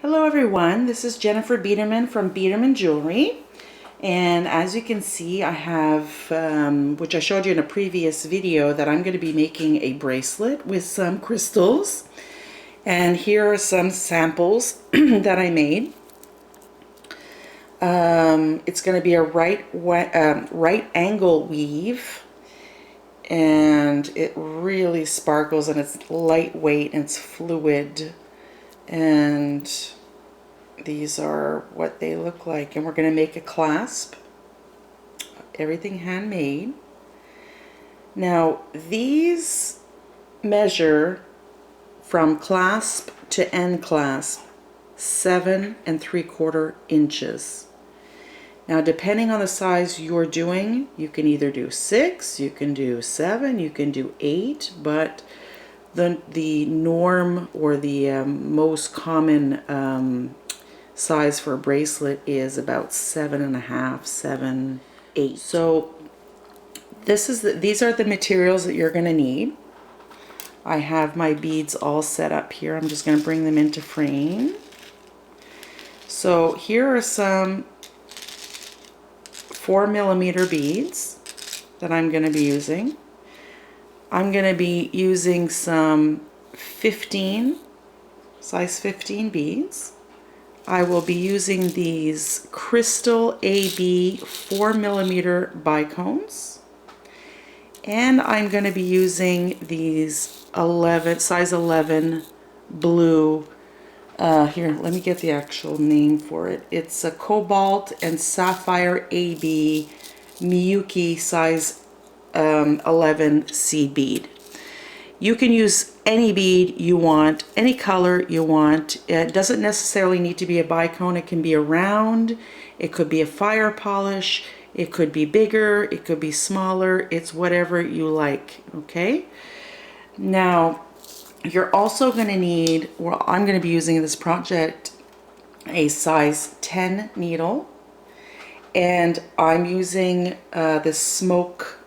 Hello everyone, this is Jennifer Biedermann from Biedermann Jewelry, and as you can see I have, which I showed you in a previous video, that I'm going to be making a bracelet with some crystals, and here are some samples that I made. It's going to be a right angle weave, and it really sparkles, and it's lightweight and it's fluid, and these are what they look like. And we're going to make a clasp, everything handmade. Now these measure from clasp to end clasp 7 3/4 inches. Now depending on the size you're doing, you can either do 6, you can do 7, you can do 8, but the norm, or the most common size for a bracelet is about 7.5, 7, 8. So these are the materials that you're going to need. I have my beads all set up here. I'm just going to bring them into frame. So here are some 4mm beads that I'm going to be using. I'm going to be using some size 15 beads. I will be using these crystal AB 4mm bicones, and I'm going to be using these size 11 blue. Here, let me get the actual name for it. It's a cobalt and sapphire AB Miyuki size 11 seed bead. You can use any bead you want, any color you want. It doesn't necessarily need to be a bicone. It can be a round, it could be a fire polish, it could be bigger, it could be smaller. It's whatever you like, okay? Now, you're also going to need, well, I'm going to be using this project a size 10 needle, and I'm using this smoke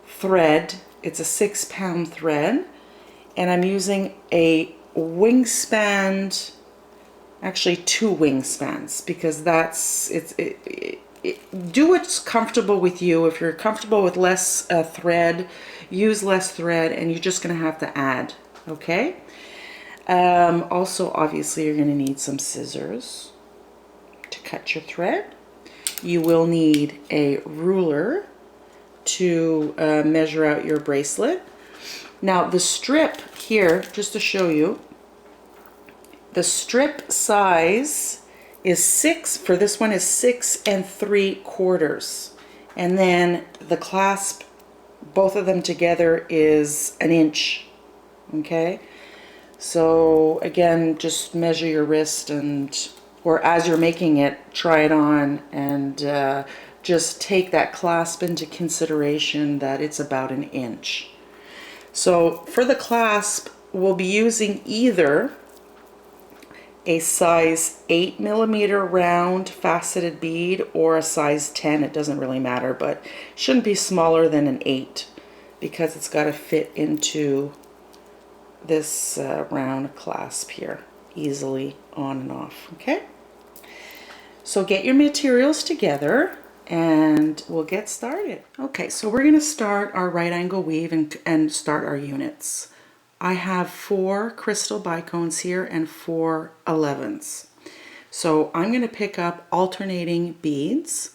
thread. It's a 6-pound thread, and I'm using a wingspan, actually 2 wingspans, because do what's comfortable with you. If you're comfortable with less thread, use less thread, and you're just going to have to add, okay? Also, obviously, you're going to need some scissors to cut your thread. You will need a ruler to measure out your bracelet. Now the strip here, just to show you, the strip size is 6, for this one is 6 3/4, and then the clasp, both of them together, is 1 inch, okay? So again, just measure your wrist, or as you're making it, try it on, and just take that clasp into consideration, that it's about 1 inch. So for the clasp, we'll be using either a size 8mm round faceted bead or a size 10. It doesn't really matter, but it shouldn't be smaller than an 8, because it's got to fit into this round clasp here easily, on and off, okay? So get your materials together and we'll get started. Okay, so we're going to start our right angle weave and start our units. I have 4 crystal bicones here and 4 11s. So I'm going to pick up alternating beads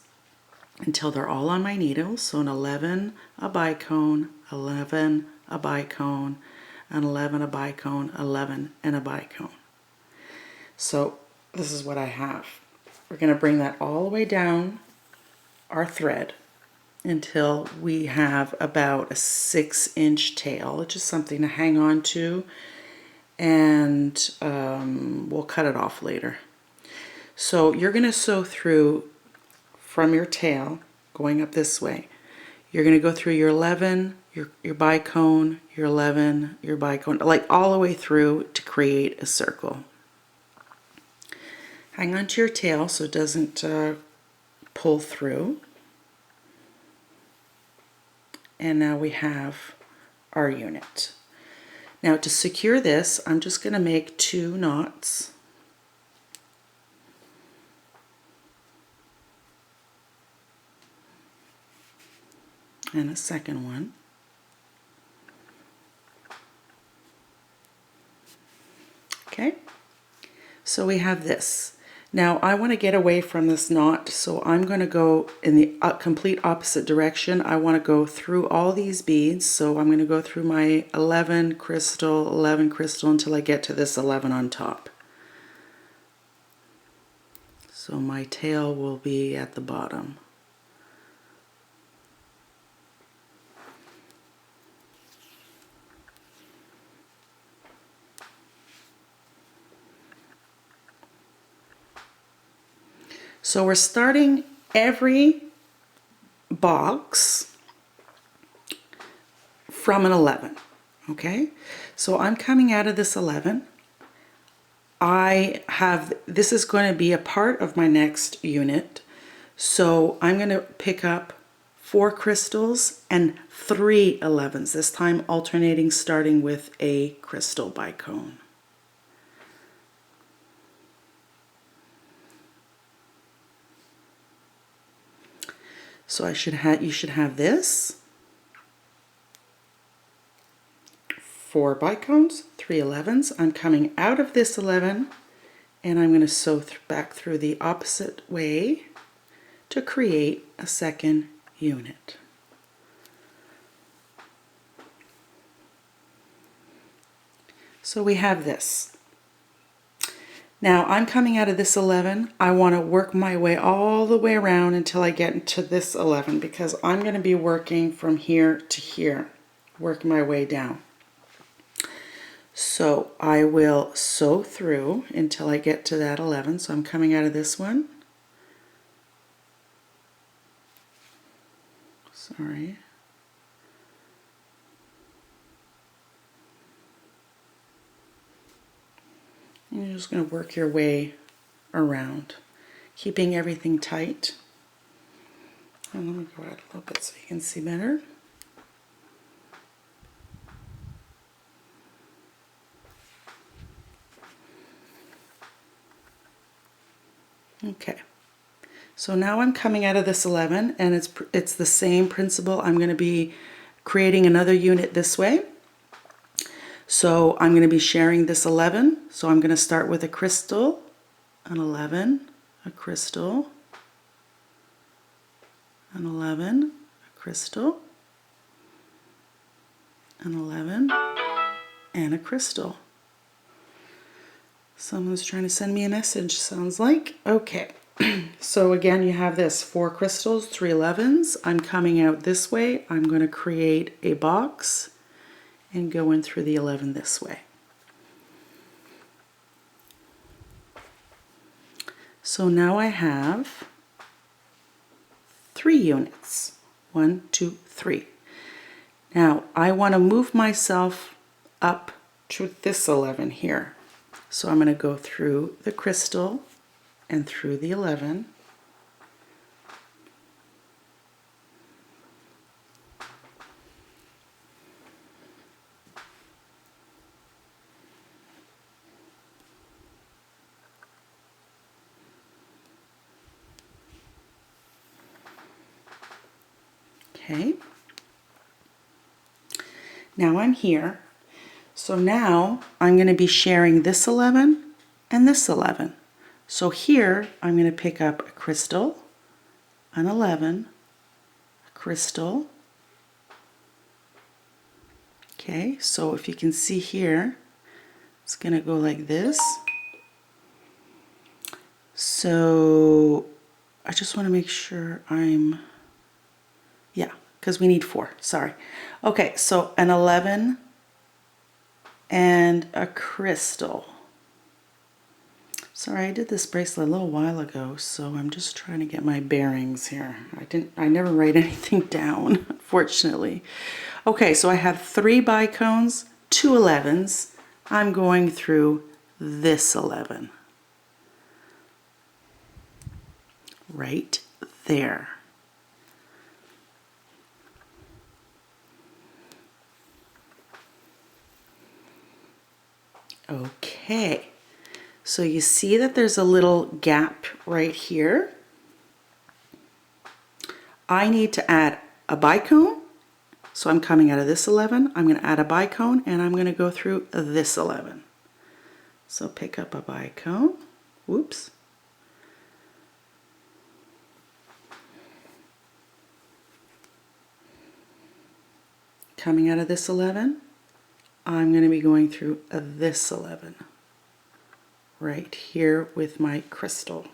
until they're all on my needle. So an 11, a bicone, 11, a bicone, an 11, a bicone, 11, and a bicone. So this is what I have. We're going to bring that all the way down our thread until we have about a 6-inch tail. It's just something to hang on to, and we'll cut it off later. So you're going to sew through from your tail, going up this way. You're going to go through your 11, your bicone, your 11, your bicone, like all the way through to create a circle. Hang on to your tail so it doesn't pull through. And now we have our unit. Now to secure this, I'm just going to make 2 knots. And a second one. Okay, so we have this. Now I want to get away from this knot, so I'm going to go in the complete opposite direction. I want to go through all these beads, so I'm going to go through my 11 crystal until I get to this 11 on top. So my tail will be at the bottom. So we're starting every box from an 11, okay? So I'm coming out of this 11. This is going to be a part of my next unit. So I'm going to pick up 4 crystals and 3 11s, this time alternating, starting with a crystal bicone. So you should have this, 4 bicones, 3 11s. I'm coming out of this 11 and I'm going to sew back through the opposite way to create a second unit. So we have this. Now I'm coming out of this 11. I want to work my way all the way around until I get into this 11, because I'm going to be working from here to here, work my way down. So I will sew through until I get to that 11. So I'm coming out of this one. Sorry. And you're just going to work your way around, keeping everything tight. And let me go out a little bit so you can see better. Okay, so now I'm coming out of this 11, and it's the same principle. I'm going to be creating another unit this way. So I'm going to be sharing this 11. So I'm going to start with a crystal, an 11, a crystal, an 11, a crystal, an 11, and a crystal. Someone's trying to send me a message, sounds like. Okay, so again, you have this 4 crystals, 3 11s. I'm coming out this way. I'm going to create a box and go in through the 11 this way. So now I have 3 units. 1, 2, 3. Now I want to move myself up to this 11 here. So I'm going to go through the crystal and through the 11. Okay. Now I'm here. So now I'm going to be sharing this 11 and this 11. So here I'm going to pick up a crystal, an 11, a crystal. Okay, so if you can see here, it's going to go like this. So I just want to make sure yeah, because we need 4, sorry. Okay, so an 11 and a crystal. Sorry, I did this bracelet a little while ago, so I'm just trying to get my bearings here. I never write anything down, unfortunately. Okay, so I have 3 bicones, 2 11s. I'm going through this 11. Right there. Okay, so you see that there's a little gap right here. I need to add a bicone, so I'm coming out of this 11, I'm going to add a bicone, and I'm going to go through this 11. So pick up a bicone, whoops, coming out of this 11, I'm going to be going through this 11 right here with my crystal.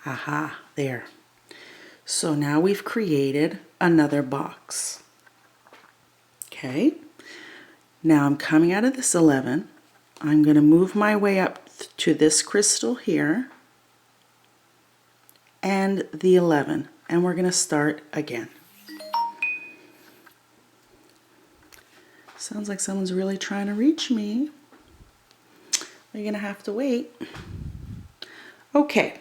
Aha, there. So now we've created another box. Okay, now I'm coming out of this 11. I'm going to move my way up to this crystal here and the 11, and we're going to start again. Sounds like someone's really trying to reach me. You're going to have to wait. Okay,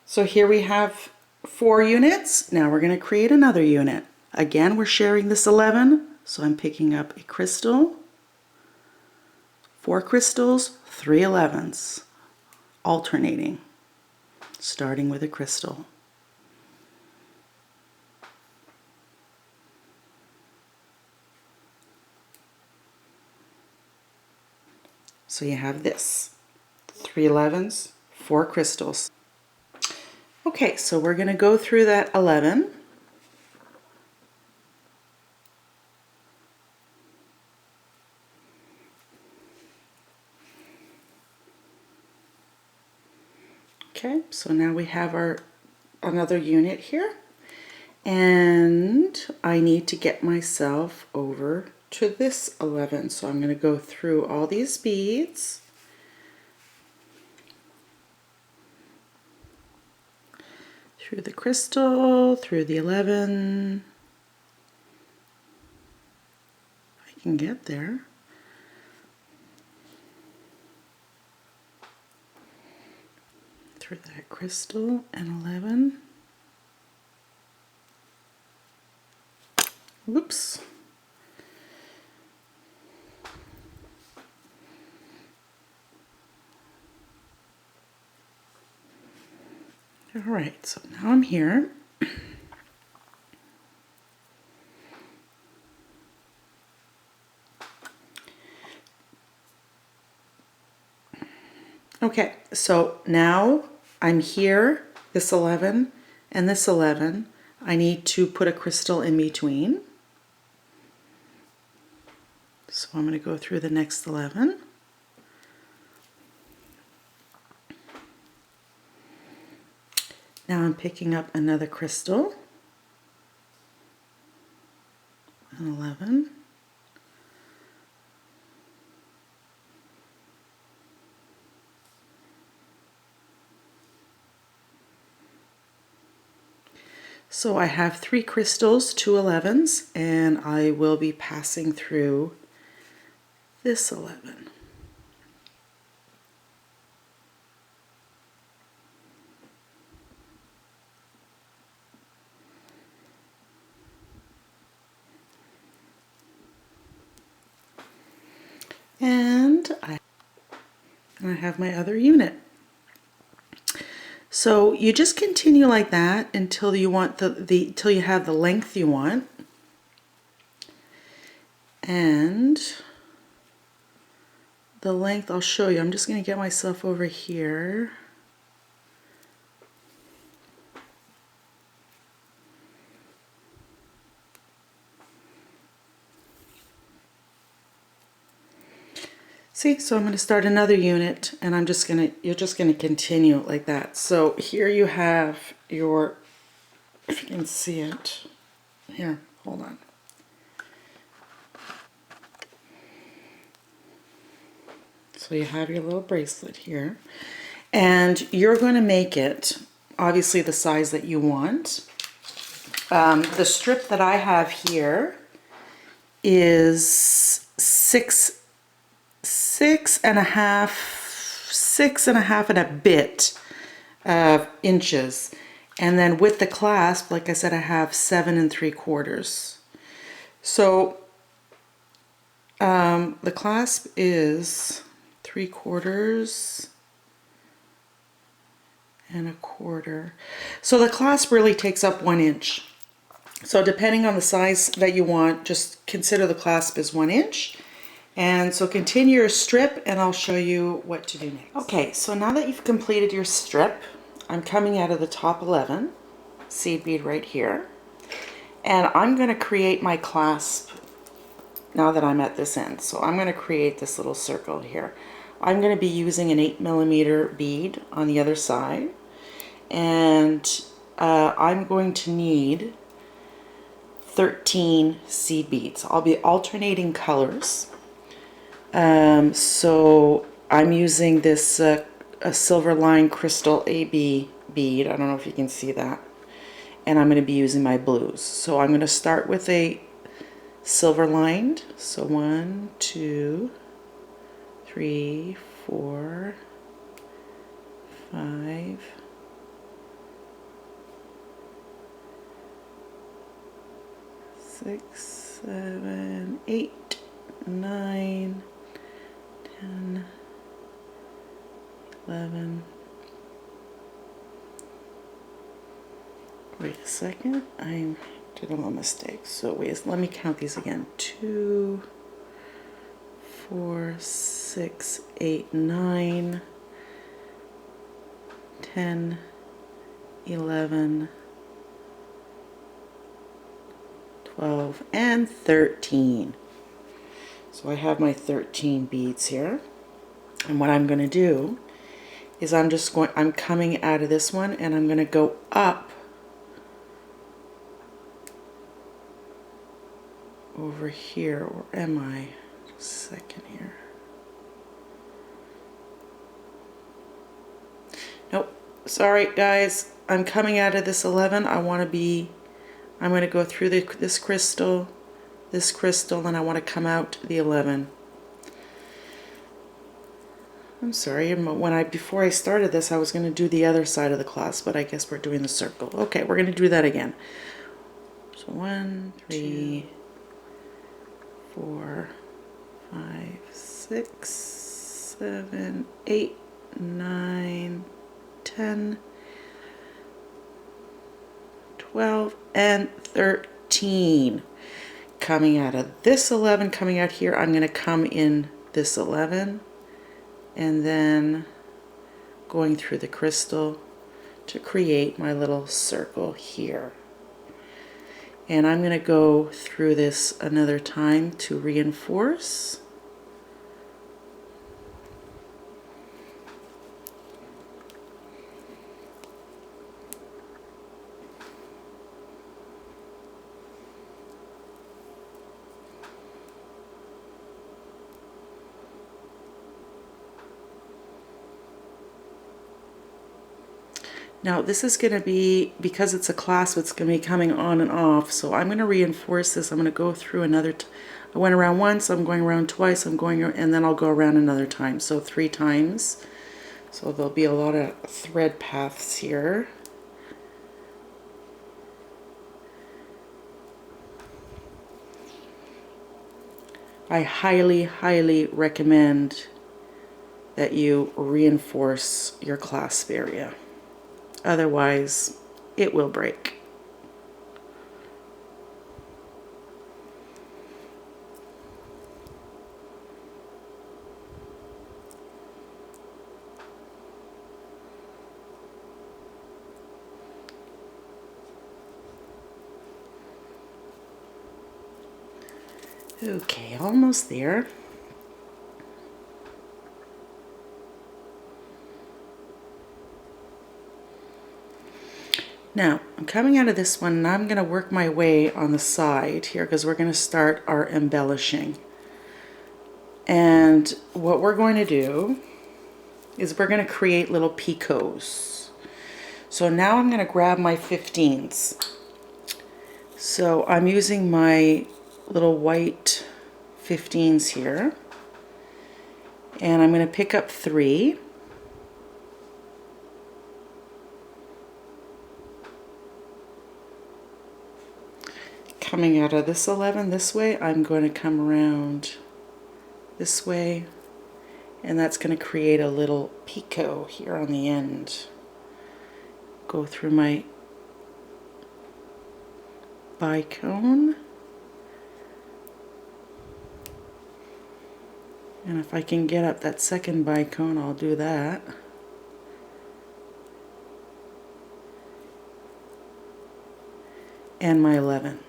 so here we have 4 units. Now we're going to create another unit. Again, we're sharing this 11, so I'm picking up a crystal, 4 crystals, 3 11s, alternating, starting with a crystal. So you have this, 3 11s, 4 crystals. Okay, so we're going to go through that 11. Okay, so now we have our another unit here, and I need to get myself over to this 11. So I'm going to go through all these beads. Through the crystal, through the 11. I can get there. Through that crystal and 11. Whoops. All right, so now I'm here. Okay, so now I'm here, this 11 and this 11. I need to put a crystal in between. So I'm going to go through the next 11. Now I'm picking up another crystal, an 11. So I have 3 crystals, 2 11s, and I will be passing through this 11. And I have my other unit. So you just continue like that until you want till you have the length you want. And the length I'll show you. I'm just going to get myself over here. See, so I'm going to start another unit, and you're just going to continue it like that. So here you have your, if you can see it, here, hold on. So you have your little bracelet here, and you're going to make it, obviously, the size that you want. The strip that I have here is six and a half and a bit inches, And then with the clasp, like I said, I have 7 3/4. So the clasp is 3/4 and 1/4. So the clasp really takes up 1 inch. So depending on the size that you want, just consider the clasp as 1 inch. And so continue your strip and I'll show you what to do next. Okay, so now that you've completed your strip, I'm coming out of the top 11 seed bead right here. And I'm going to create my clasp now that I'm at this end. So I'm going to create this little circle here. I'm going to be using an 8mm bead on the other side. And I'm going to need 13 seed beads. I'll be alternating colors. So I'm using this a silver line crystal AB bead. I don't know if you can see that. And I'm going to be using my blues. So I'm going to start with a silver lined. So 1, 2, 3, 4, 5, 6, 7, 8, 9, 10, 11. Wait a second, I did a little mistake. So wait, let me count these again. 2, 4, 6, 8, 9, 10, 11, 12, and 13. So I have my 13 beads here. And what I'm going to do is I'm coming out of this one and I'm going to go up over here, or am I? Just a second here. Nope, sorry guys, I'm coming out of this 11. I'm going to go through this crystal, and I want to come out the 11. I'm sorry, before I started this I was going to do the other side of the clasp, but I guess we're doing the circle. Okay, we're going to do that again. So 1, 3, 4, 5, 6, 7, 8, 9, 10, 12, and 13. Coming out of this 11, coming out here, I'm going to come in this 11 and then going through the crystal to create my little circle here. And I'm going to go through this another time to reinforce. Now this is going to be, because it's a clasp, it's going to be coming on and off. So I'm going to reinforce this. I'm going to go through another, I went around once, I'm going around twice, I'm going, and then I'll go around another time. So 3 times. So there'll be a lot of thread paths here. I highly, highly recommend that you reinforce your clasp area. Otherwise, it will break. Okay, almost there. Now, I'm coming out of this one and I'm going to work my way on the side here because we're going to start our embellishing. And what we're going to do is we're going to create little pecos. So now I'm going to grab my 15s. So I'm using my little white 15s here. And I'm going to pick up 3. coming out of this 11 this way, I'm going to come around this way, and that's going to create a little picot here on the end. Go through my bicone, and if I can get up that second bicone, I'll do that. And my 11.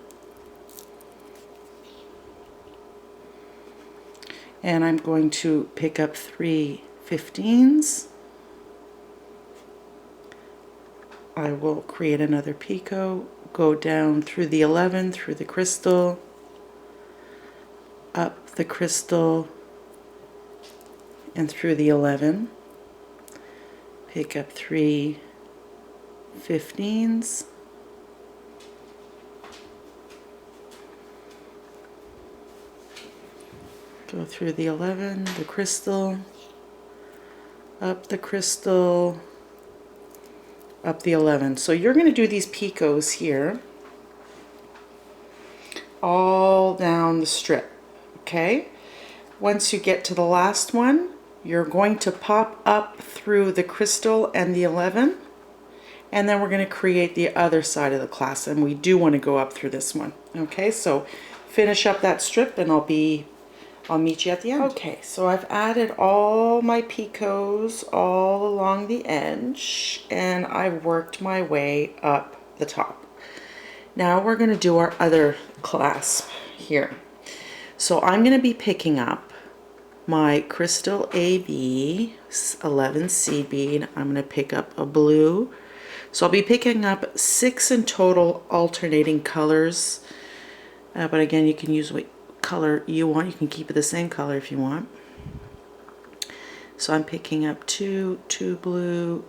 And I'm going to pick up 3 15s. I will create another picot, go down through the 11, through the crystal, up the crystal, and through the 11. Pick up 3 15s. Go through the 11, the crystal, up the crystal, up the 11. So you're going to do these picots here all down the strip, okay? Once you get to the last one, you're going to pop up through the crystal and the 11, and then we're going to create the other side of the clasp, and we do want to go up through this one, okay? So finish up that strip and I'll meet you at the end. Okay, so I've added all my picots all along the edge, and I've worked my way up the top. Now we're going to do our other clasp here. So I'm going to be picking up my crystal AB 11C bead. I'm going to pick up a blue. So I'll be picking up 6 in total alternating colors, but again, you can use what color you want. You can keep it the same color if you want. So I'm picking up two blue,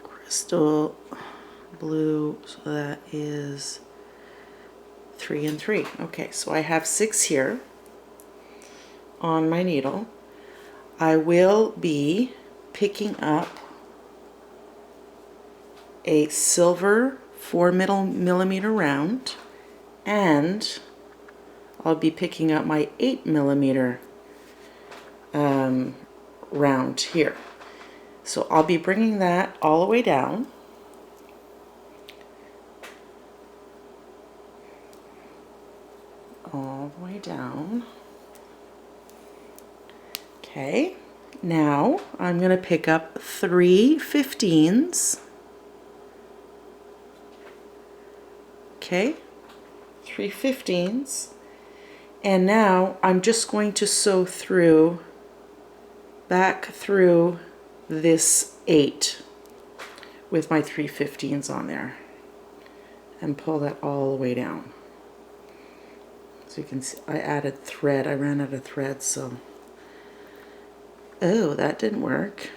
crystal, blue, so that is 3 and 3. Okay, so I have 6 here on my needle. I will be picking up a silver 4mm round, and I'll be picking up my 8mm round here. So I'll be bringing that all the way down. All the way down. Okay, now I'm going to pick up 3 15s. Okay, 3 15s. And now I'm just going to sew through, back through this 8 with my 3 15s on there, and pull that all the way down. So you can see I added thread. I ran out of thread, so. Oh, that didn't work.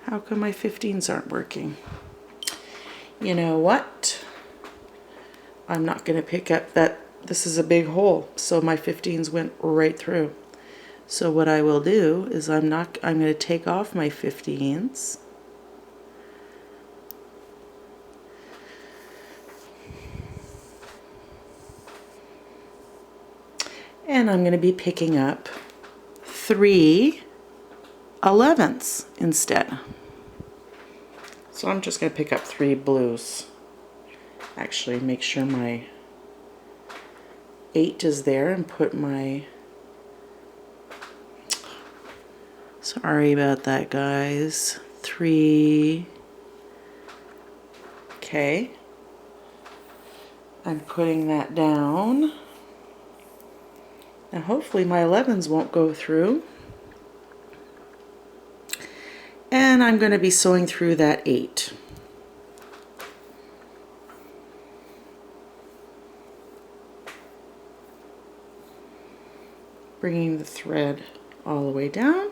How come my 15s aren't working? You know what? I'm not going to pick up that. This is a big hole, so my 15s went right through. So what I will do is I'm going to take off my 15s. And I'm going to be picking up 3 11s instead. So I'm just going to pick up 3 blues. Actually, make sure my 8 is there and put my, sorry about that guys, 3, okay, I'm putting that down. Now hopefully my 11s won't go through, and I'm going to be sewing through that 8. Bringing the thread all the way down,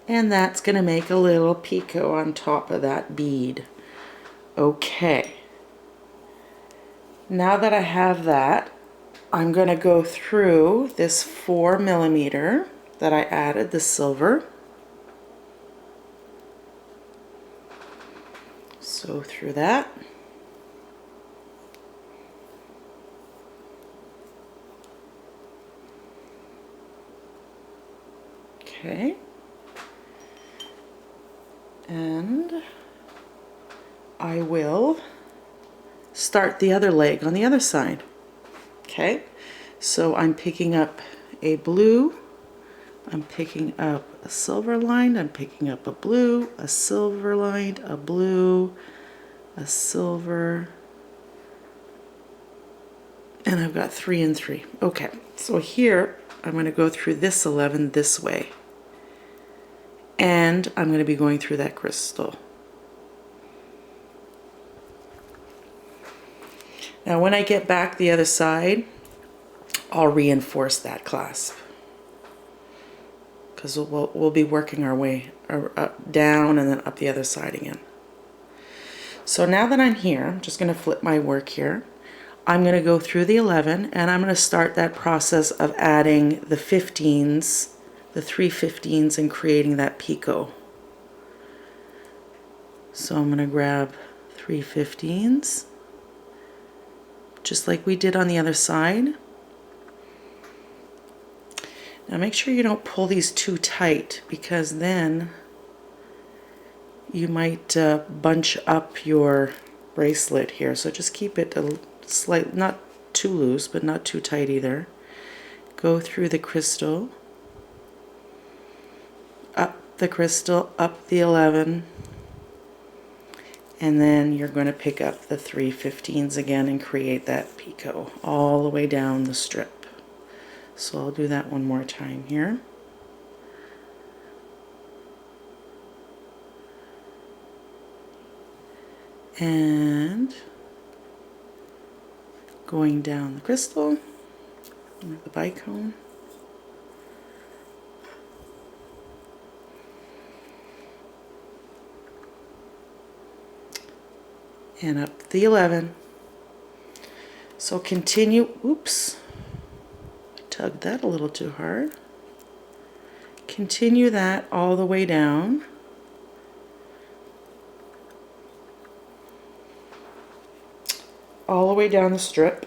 and that's going to make a little picot on top of that bead. Okay, now that I have that, I'm going to go through this 4mm that I added, the silver. Sew through that. Okay. And I will start the other leg on the other side. Okay, so I'm picking up a blue, I'm picking up a silver line, I'm picking up a blue, a silver line, a blue, a silver, and I've got 3 and 3. Okay, so here I'm going to go through this 11 this way, and I'm going to be going through that crystal. Now when I get back the other side, I'll reinforce that clasp, because we'll be working our way down and then up the other side again. So now that I'm here, I'm just going to flip my work here. I'm going to go through the 11 and I'm going to start that process of adding the 15s, the 3 15s, and creating that picot. So I'm going to grab 3 15s, just like we did on the other side. Now make sure you don't pull these too tight, because then you might bunch up your bracelet here. So just keep it a slight, not too loose, but not too tight either. Go through the crystal, up the crystal, up the 11, and then you're going to pick up the 3 15s again and create that picot all the way down the strip. So I'll do that one more time here. And going down the crystal with the bicone. And up the 11. So continue, oops, I tugged that a little too hard. Continue that all the way down. All the way down the strip.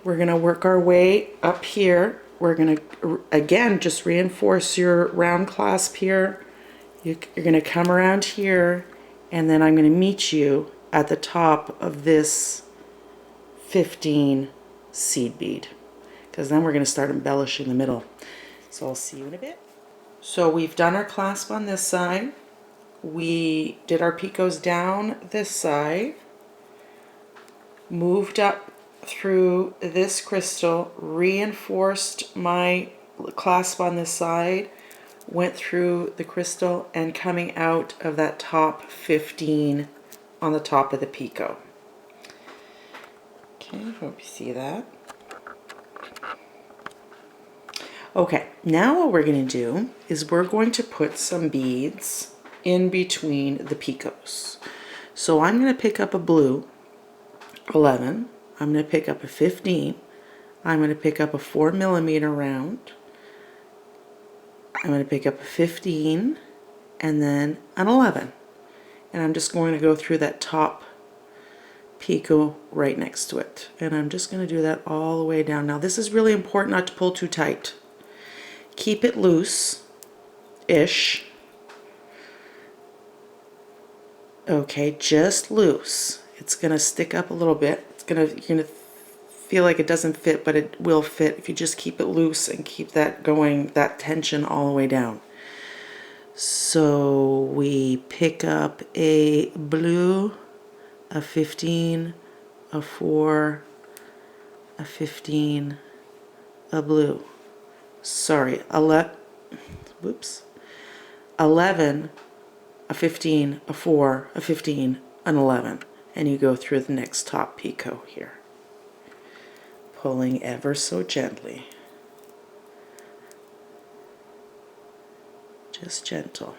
We're going to work our way up here. We're going to, again, just reinforce your round clasp here. You're going to come around here, and then I'm going to meet you at the top of this 15 seed bead, because then we're going to start embellishing the middle. So I'll see you in a bit. So we've done our clasp on this side. We did our picots down this side, moved up through this crystal, reinforced my clasp on this side, went through the crystal, and coming out of that top 15 on the top of the picot. Okay, hope you see that. Okay, now what we're going to do is we're going to put some beads in between the picots. So I'm going to pick up a blue 11, I'm going to pick up a 15, I'm going to pick up a 4mm round, I'm going to pick up a 15, and then an 11. And I'm just going to go through that top picot right next to it. And I'm just going to do that all the way down. Now this is really important not to pull too tight. Keep it loose-ish. Okay, just loose. It's going to stick up a little bit. You're going to feel like it doesn't fit, but it will fit if you just keep it loose and keep that going, that tension all the way down. So we pick up a blue, a 15, a 4, a 15, a blue. Sorry, 11, a 15, a 4, a 15, an 11. And you go through the next top picot here, pulling ever so gently. Just gentle.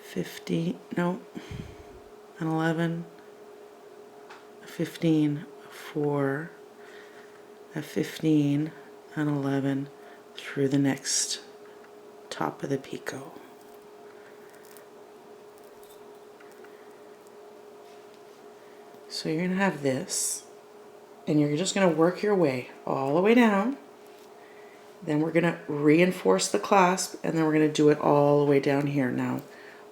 50, no, an 11, a 15, a 4, a 15, an 11, through the next top of the picot. So you're going to have this, and you're just going to work your way all the way down, Then we're going to reinforce the clasp, and then we're going to do it all the way down here. Now,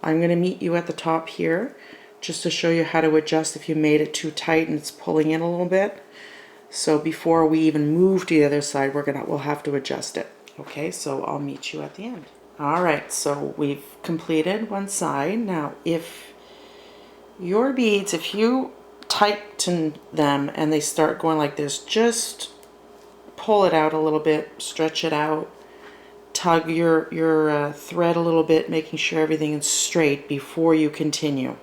I'm going to meet you at the top here just to show you how to adjust if you made it too tight and it's pulling in a little bit. So before we even move to the other side, we'll have to adjust it. Okay, so I'll meet you at the end. All right, so we've completed one side. Now, if your beads, if you tighten them and they start going like this, just pull it out a little bit, stretch it out, tug your thread a little bit, making sure everything is straight before you continue.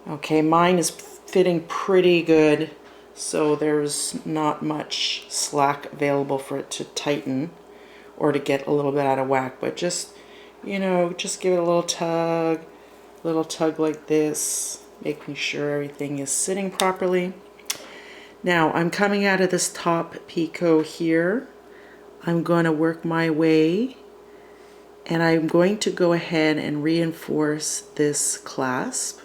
Okay, mine is fitting pretty good, so there's not much slack available for it to tighten or to get a little bit out of whack, but just, you know, just give it a little tug like this, making sure everything is sitting properly. Now I'm coming out of this top picot here. I'm going to work my way, and I'm going to go ahead and reinforce this clasp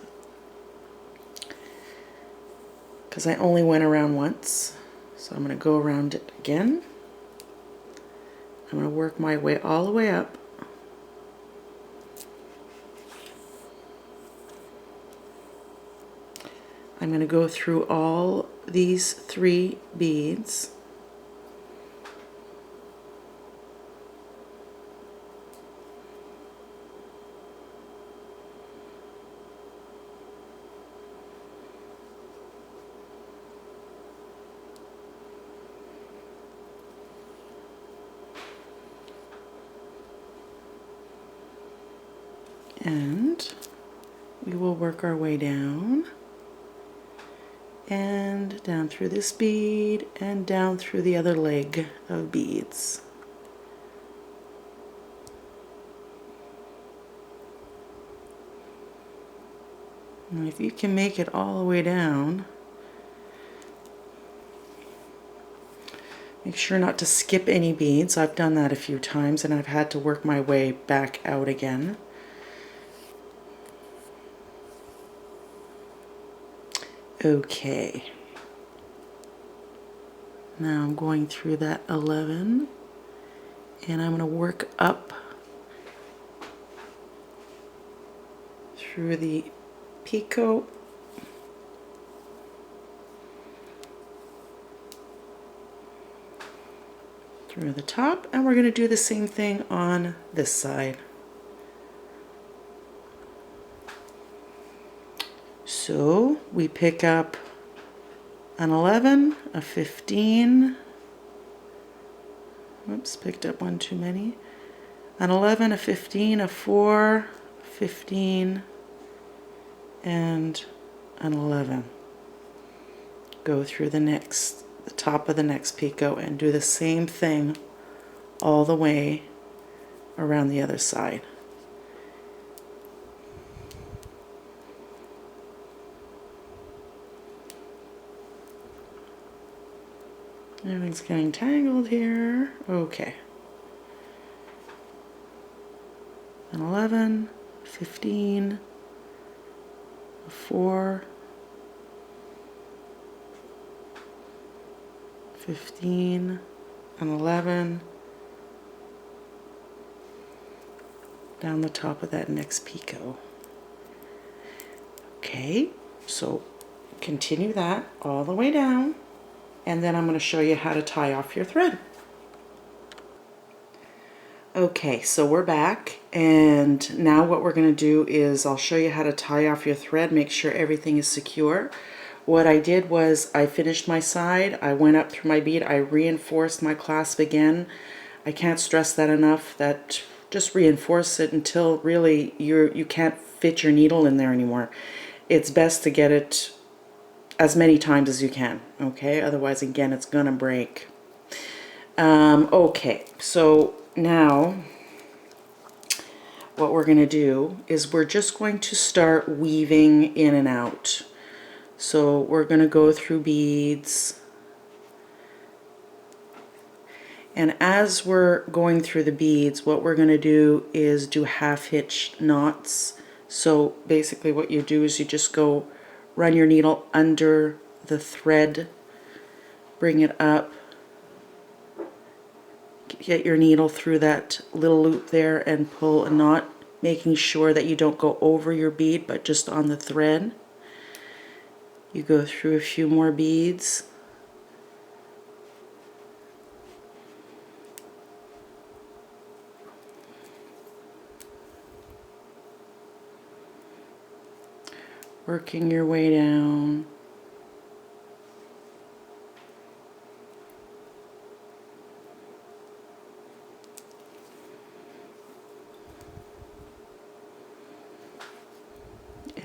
because I only went around once. So I'm going to go around it again. I'm going to work my way all the way up. I'm going to go through all these 3 beads. And we will work our way down. And down through this bead and down through the other leg of beads. And if you can make it all the way down, make sure not to skip any beads. I've done that a few times and I've had to work my way back out again. Okay, now I'm going through that 11 and I'm going to work up through the picot, through the top, and we're going to do the same thing on this side. So we pick up an 11, a 15, oops, picked up one too many, an 11, a 15, a 4, 15, and an 11. Go through the top of the next picot and do the same thing all the way around the other side. Everything's getting tangled here. Okay. An 11, 15, a 4, 15, an 11, down the top of that next picot. Okay, so continue that all the way down. And then I'm going to show you how to tie off your thread. Okay, so we're back, and now what we're going to do is I'll show you how to tie off your thread, make sure everything is secure. What I did was I finished my side, I went up through my bead, I reinforced my clasp again. I can't stress that enough, that just reinforce it until really you can't fit your needle in there anymore. It's best to get it as many times as you can, okay? Otherwise, again, it's gonna break. Okay, so now what we're gonna do is we're just going to start weaving in and out. So we're gonna go through beads, and as we're going through the beads, what we're gonna do is do half hitch knots. So basically what you do is you just go run your needle under the thread, bring it up, get your needle through that little loop there and pull a knot, making sure that you don't go over your bead but just on the thread. You go through a few more beads. Working your way down.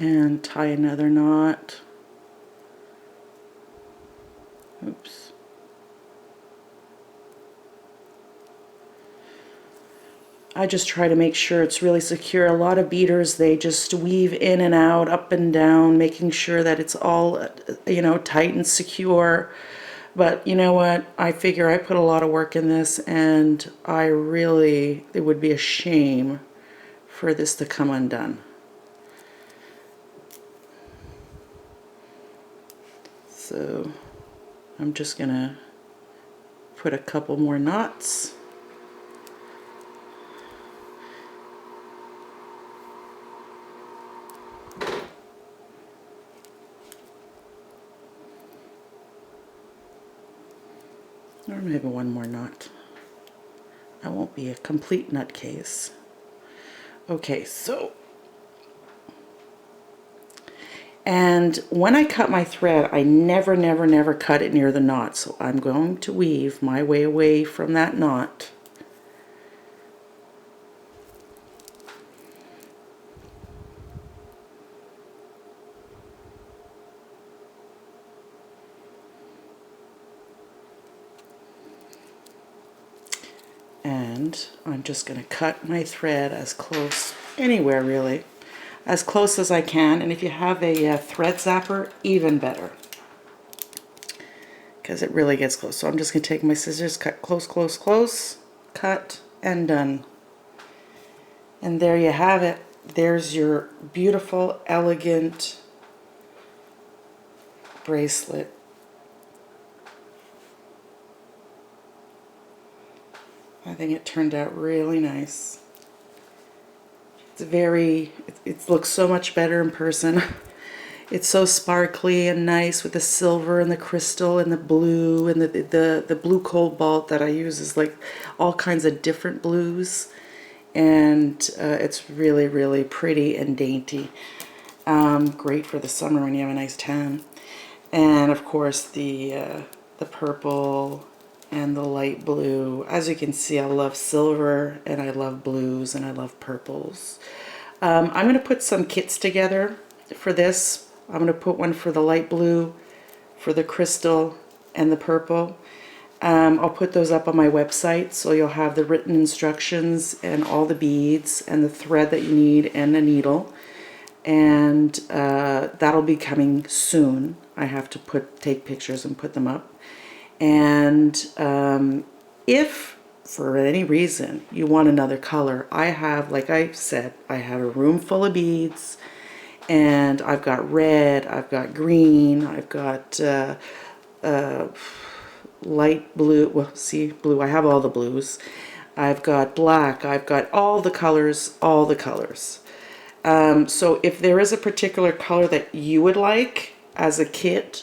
And tie another knot. Oops. I just try to make sure it's really secure. A lot of beaders, they just weave in and out, up and down, making sure that it's all, you know, tight and secure. But you know what? I figure I put a lot of work in this, and it would be a shame for this to come undone. So I'm just gonna put a couple more knots. Or maybe one more knot. I won't be a complete nutcase. Okay, so, and when I cut my thread, I never cut it near the knot. So I'm going to weave my way away from that knot. And I'm just going to cut my thread as close, anywhere really, as close as I can. And if you have a thread zapper, even better, because it really gets close. So I'm just going to take my scissors, cut close, close, close, cut, and done. And there you have it. There's your beautiful, elegant bracelet. I think it turned out really nice. It looks so much better in person. It's so sparkly and nice with the silver and the crystal and the blue, and the blue cobalt that I use is like all kinds of different blues, and it's really pretty and dainty. Great for the summer when you have a nice tan. And of course the purple and the light blue. As you can see, I love silver and I love blues and I love purples. I'm going to put some kits together for this. I'm going to put one for the light blue, for the crystal, and the purple. I'll put those up on my website, so you'll have the written instructions and all the beads and the thread that you need and the needle. And that'll be coming soon. I have to take pictures and put them up. And if for any reason you want another color, I have, like I said, I have a room full of beads, and I've got red, I've got green, I've got light blue, well, see, blue, I have all the blues, I've got black, I've got all the colors, so if there is a particular color that you would like as a kit,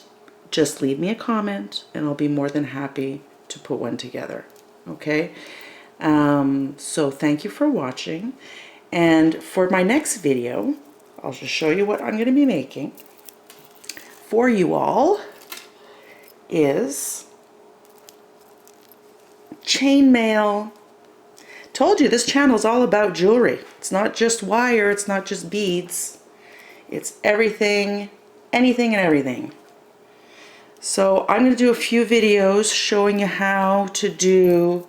just leave me a comment and I'll be more than happy to put one together. Okay, so thank you for watching, and for my next video I'll just show you what I'm going to be making for you all is chainmail. Told you this channel is all about jewelry. It's not just wire, it's not just beads, it's everything, anything and everything. So I'm going to do a few videos showing you how to do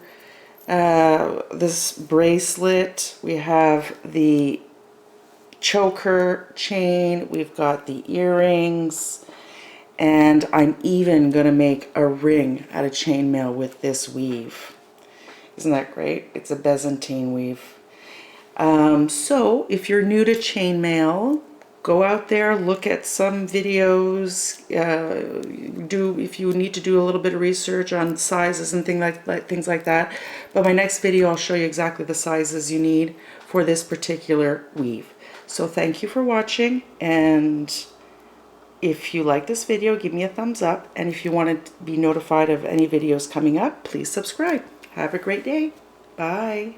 this bracelet. We have the choker chain, we've got the earrings, and I'm even going to make a ring out of chainmail with this weave. Isn't that great? It's a Byzantine weave. So if you're new to chainmail, go out there, look at some videos, if you need to do a little bit of research on sizes and things like that. But my next video, I'll show you exactly the sizes you need for this particular weave. So thank you for watching, and if you like this video, give me a thumbs up, and if you want to be notified of any videos coming up, please subscribe. Have a great day. Bye.